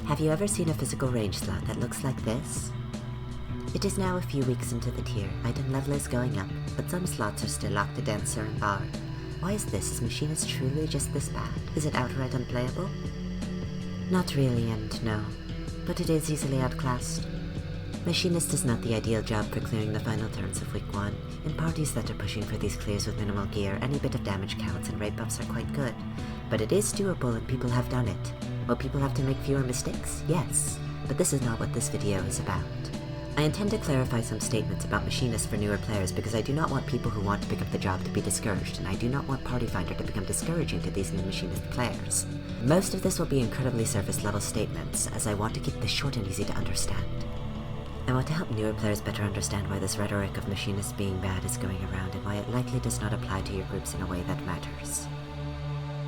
Have you ever seen a physical range slot that looks like this? It is now a few weeks into the tier, item level is going up, but some slots are still locked to Dancer and Bard. Why is this? Is Machinist truly just this bad? Is it outright unplayable? Not really, and no. But it is easily outclassed. Machinist is not the ideal job for clearing the final turns of week 1. In parties that are pushing for these clears with minimal gear, any bit of damage counts and raid buffs are quite good. But it is doable and people have done it. Will people have to make fewer mistakes? Yes. But this is not what this video is about. I intend to clarify some statements about Machinist for newer players because I do not want people who want to pick up the job to be discouraged, and I do not want Party Finder to become discouraging to these new Machinist players. Most of this will be incredibly surface level statements, as I want to keep this short and easy to understand. I want to help newer players better understand why this rhetoric of Machinist being bad is going around and why it likely does not apply to your groups in a way that matters.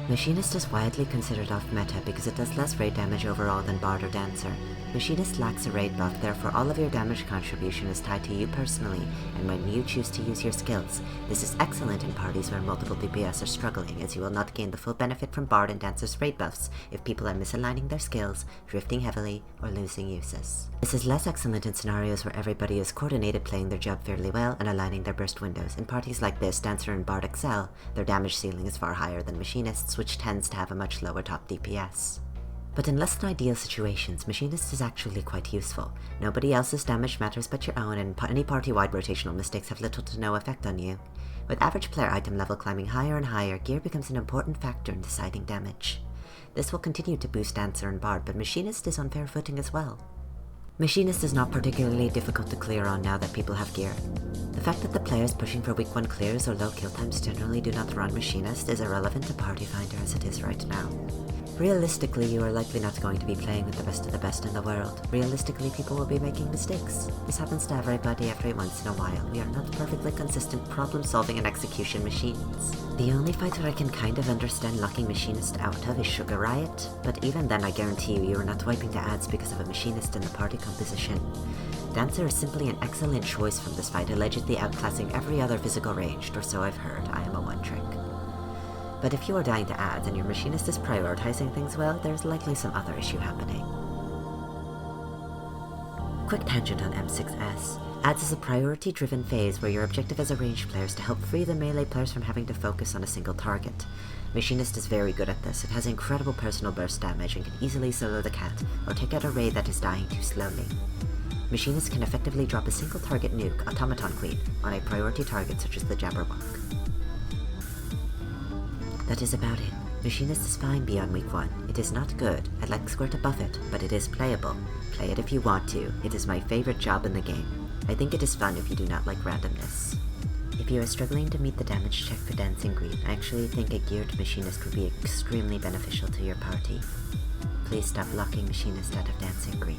Machinist is widely considered off-meta because it does less raid damage overall than Bard or Dancer. Machinist lacks a raid buff, therefore all of your damage contribution is tied to you personally, and when you choose to use your skills. This is excellent in parties where multiple DPS are struggling, as you will not gain the full benefit from Bard and Dancer's raid buffs if people are misaligning their skills, drifting heavily, or losing uses. This is less excellent in scenarios where everybody is coordinated, playing their job fairly well, and aligning their burst windows. In parties like this, Dancer and Bard excel. Their damage ceiling is far higher than Machinist's, which tends to have a much lower top DPS. But in less than ideal situations, Machinist is actually quite useful. Nobody else's damage matters but your own, and any party-wide rotational mistakes have little to no effect on you. With average player item level climbing higher and higher, gear becomes an important factor in deciding damage. This will continue to boost Dancer and Bard, but Machinist is on fair footing as well. Machinist is not particularly difficult to clear on now that people have gear. The fact that the players pushing for week 1 clears or low kill times generally do not run Machinist is irrelevant to Party Finder as it is right now. Realistically, you are likely not going to be playing with the best in the world. Realistically, people will be making mistakes. This happens to everybody every once in a while. We are not perfectly consistent problem-solving and execution machines. The only fight where I can kind of understand locking Machinist out of is Sugar Riot, but even then I guarantee you are not wiping the ads because of a Machinist in the party composition. Dancer is simply an excellent choice from this fight, allegedly outclassing every other physical ranged, or so I've heard. I am a one-trick. But if you are dying to ads and your Machinist is prioritizing things well, there's likely some other issue happening. Quick tangent on M6S. Ads is a priority-driven phase where your objective as a ranged player is to help free the melee players from having to focus on a single target. Machinist is very good at this. It has incredible personal burst damage and can easily solo the cat, or take out a raid that is dying too slowly. Machinist can effectively drop a single target nuke, Automaton Queen, on a priority target such as the Jabberwock. That is about it. Machinist is fine beyond week 1. It is not good. I'd like Square to buff it, but it is playable. Play it if you want to. It is my favorite job in the game. I think it is fun if you do not like randomness. If you are struggling to meet the damage check for Dancing Green, I actually think a geared Machinist would be extremely beneficial to your party. Please stop locking Machinist out of Dancing Green.